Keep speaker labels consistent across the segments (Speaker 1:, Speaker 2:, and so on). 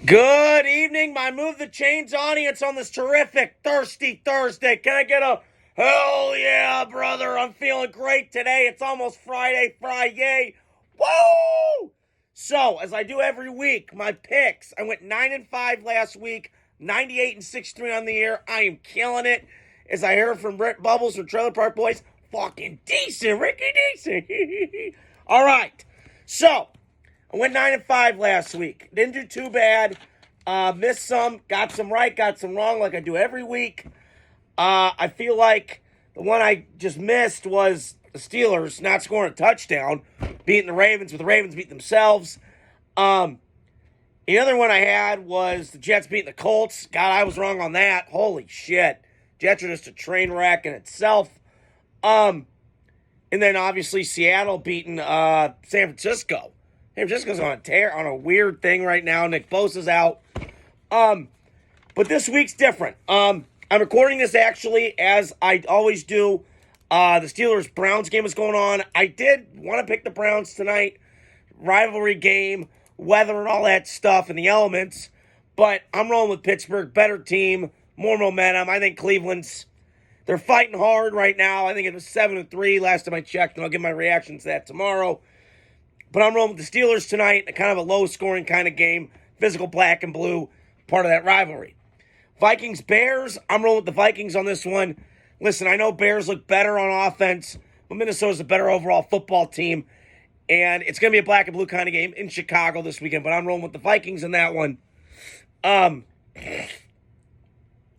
Speaker 1: Good evening, my Move the Chains audience on this terrific Thirsty Thursday. Can I get a hell yeah, brother? I'm feeling great today. It's almost Friday. Woo! So, as I do every week, my picks. I went 9-5 last week, 98-63 on the year. I am killing it. As I heard from Brett Bubbles from Trailer Park Boys, fucking decent, Ricky decent. All right. So, I went 9-5 last week. Didn't do too bad. Missed some, got some right, got some wrong, like I do every week. I feel like the one I just missed was the Steelers not scoring a touchdown, beating the Ravens, but the Ravens beat themselves. The other one I had was the Jets beating the Colts. God, I was wrong on that. Holy shit. Jets are just a train wreck in itself. And then obviously Seattle beating San Francisco. San Francisco's on a tear, on a weird thing right now. Nick Bosa's out. But this week's different. I'm recording this actually as I always do. The Steelers-Browns game is going on. I did want to pick the Browns tonight. Rivalry game, weather and all that stuff and the elements. But I'm rolling with Pittsburgh. Better team, more momentum. I think they're fighting hard right now. I think it was 7-3 last time I checked, and I'll give my reactions to that tomorrow. But I'm rolling with the Steelers tonight, a kind of a low-scoring kind of game. Physical black and blue, part of that rivalry. Vikings-Bears, I'm rolling with the Vikings on this one. Listen, I know Bears look better on offense, but Minnesota's a better overall football team. And it's going to be a black and blue kind of game in Chicago this weekend, but I'm rolling with the Vikings in that one.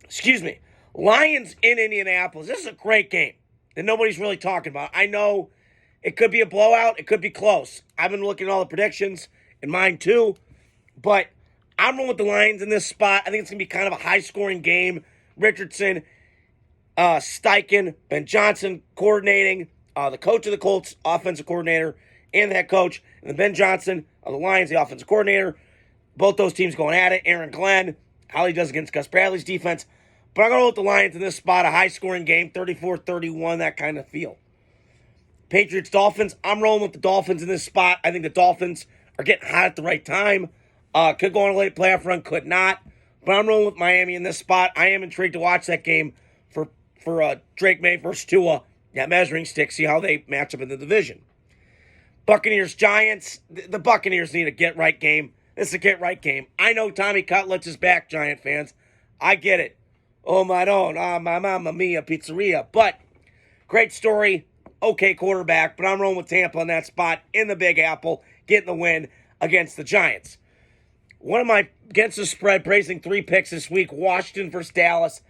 Speaker 1: Excuse me. Lions in Indianapolis. This is a great game that nobody's really talking about. I know it could be a blowout. It could be close. I've been looking at all the predictions, and mine too. But I'm rolling with the Lions in this spot. I think it's going to be kind of a high-scoring game. Richardson, Steichen, Ben Johnson coordinating. The coach of the Colts, offensive coordinator, and the head coach. And then Ben Johnson of the Lions, the offensive coordinator. Both those teams going at it. Aaron Glenn, how he does against Gus Bradley's defense. But I'm going to roll with the Lions in this spot. A high-scoring game, 34-31, that kind of feel. Patriots-Dolphins, I'm rolling with the Dolphins in this spot. I think the Dolphins are getting hot at the right time. Could go on a late playoff run, could not. But I'm rolling with Miami in this spot. I am intrigued to watch that game for Drake May versus Tua. That measuring stick, see how they match up in the division. Buccaneers-Giants, the Buccaneers need a get-right game. This is a get-right game. I know Tommy Cutlets is back, Giant fans. I get it. Oh, my don, my mamma mia pizzeria. But, great story. Okay quarterback, but I'm rolling with Tampa on that spot in the Big Apple, getting the win against the Giants. One of my against the spread, praising 3 picks this week, Washington versus Dallas.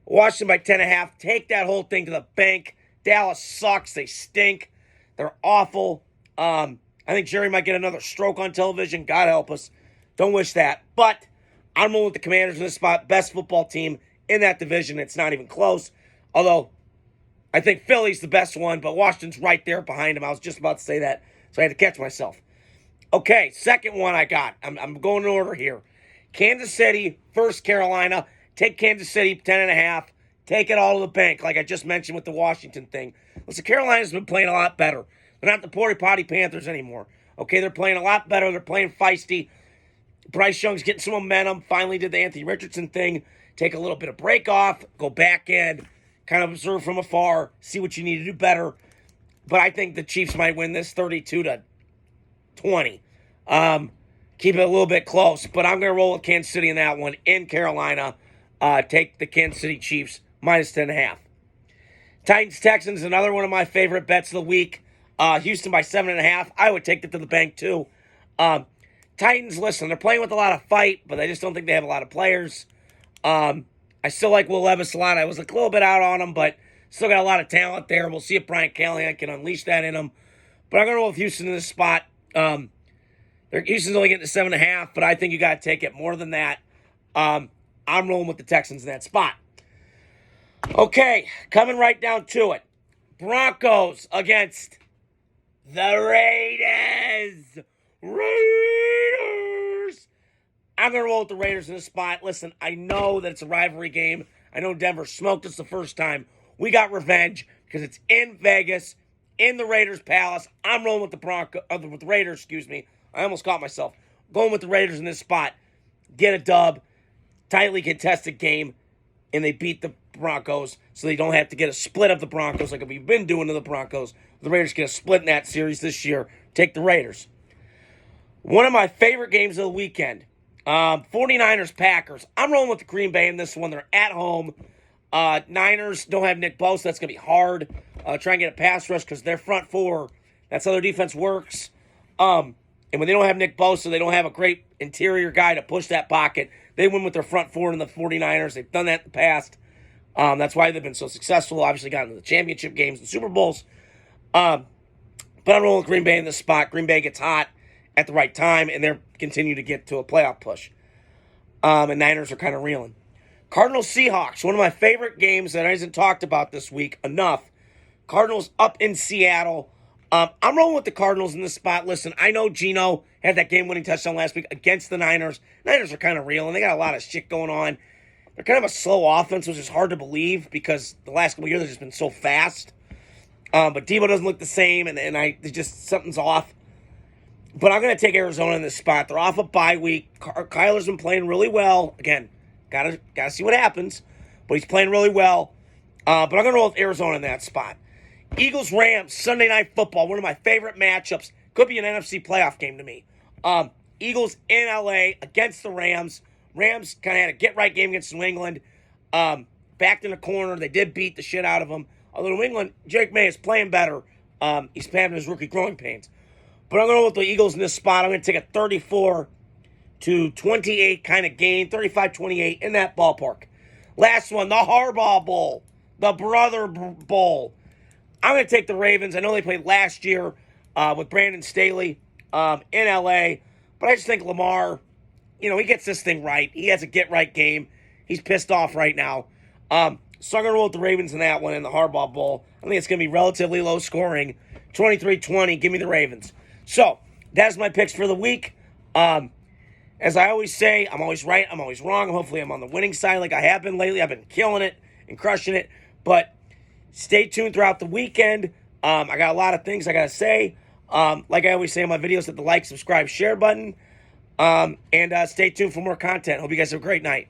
Speaker 1: Washington by 10.5. Take that whole thing to the bank. Dallas sucks. They stink. They're awful. I think Jerry might get another stroke on television. God help us. Don't wish that. But I'm rolling with the Commanders in this spot. Best football team in that division. It's not even close. Although, I think Philly's the best one, but Washington's right there behind him. I was just about to say that, so I had to catch myself. Okay, second one I got. I'm going in order here. Kansas City versus Carolina. Take Kansas City, 10.5. Take it all to the bank, like I just mentioned with the Washington thing. Listen, Carolina's been playing a lot better. They're not the Porty Potty Panthers anymore. Okay, they're playing a lot better. They're playing feisty. Bryce Young's getting some momentum. Finally did the Anthony Richardson thing. Take a little bit of break off. Go back in. Kind of observe from afar. See what you need to do better. But I think the Chiefs might win this 32-20. Keep it a little bit close. But I'm going to roll with Kansas City in that one. In Carolina. Take the Kansas City Chiefs minus 10.5. Titans-Texans, another one of my favorite bets of the week. Houston by 7.5. I would take it to the bank too. Titans, listen, they're playing with a lot of fight, but I just don't think they have a lot of players. I still like Will Levis a lot. I was a little bit out on him, but still got a lot of talent there. We'll see if Brian Callahan can unleash that in him. But I'm going to roll with Houston in this spot. Houston's only getting to 7.5, but I think you got to take it more than that. I'm rolling with the Texans in that spot. Okay, coming right down to it. Broncos against the Raiders. I'm going to roll with the Raiders in this spot. Listen, I know that it's a rivalry game. I know Denver smoked us the first time. We got revenge because it's in Vegas, in the Raiders' Palace. I'm rolling with the Raiders, excuse me. I almost caught myself. Going with the Raiders in this spot. get a dub, tightly contested game, and they beat the Broncos, so they don't have to get a split of the Broncos like we've been doing to the Broncos. The Raiders get a split in that series this year. Take the Raiders. One of my favorite games of the weekend, 49ers-Packers. I'm rolling with the Green Bay in this one. They're at home. Niners don't have Nick Bosa. That's going to be hard. Try and get a pass rush because their front four, that's how their defense works. And when they don't have Nick Bosa, they don't have a great interior guy to push that pocket. They win with their front four in the 49ers. They've done that in the past. That's why they've been so successful. Obviously got into the championship games and Super Bowls. But I'm rolling with Green Bay in this spot. Green Bay gets hot at the right time, and they're continue to get to a playoff push. And Niners are kind of reeling. Cardinals Seahawks, one of my favorite games that isn't talked about this week enough. Cardinals up in Seattle. I'm rolling with the Cardinals in this spot. Listen, I know Geno had that game-winning touchdown last week against the Niners. Niners are kind of reeling. They got a lot of shit going on. They're kind of a slow offense, which is hard to believe because the last couple of years they've just been so fast. But Debo doesn't look the same, and something's off. But I'm going to take Arizona in this spot. They're off a bye week. Kyler's been playing really well. Again, gotta see what happens. But he's playing really well. But I'm going to roll with Arizona in that spot. Eagles-Rams, Sunday Night Football. One of my favorite matchups. Could be an NFC playoff game to me. Eagles in L.A. against the Rams. Rams kind of had a get-right game against New England. Backed in the corner. They did beat the shit out of them. Although New England, Jake May is playing better. He's having his rookie growing pains. But I'm going to go with the Eagles in this spot. I'm going to take a 34-28 kind of game. 35-28 in that ballpark. Last one, the Harbaugh Bowl. The Brother Bowl. I'm going to take the Ravens. I know they played last year with Brandon Staley in L.A. But I just think Lamar, he gets this thing right. He has a get-right game. He's pissed off right now. So I'm going to roll with the Ravens in that one in the Harbaugh Bowl. I think it's going to be relatively low scoring. 23-20. Give me the Ravens. So, that's my picks for the week. As I always say, I'm always right, I'm always wrong. Hopefully I'm on the winning side like I have been lately. I've been killing it and crushing it. But stay tuned throughout the weekend. I got a lot of things I got to say. Like I always say in my videos, hit the like, subscribe, share button. And stay tuned for more content. Hope you guys have a great night.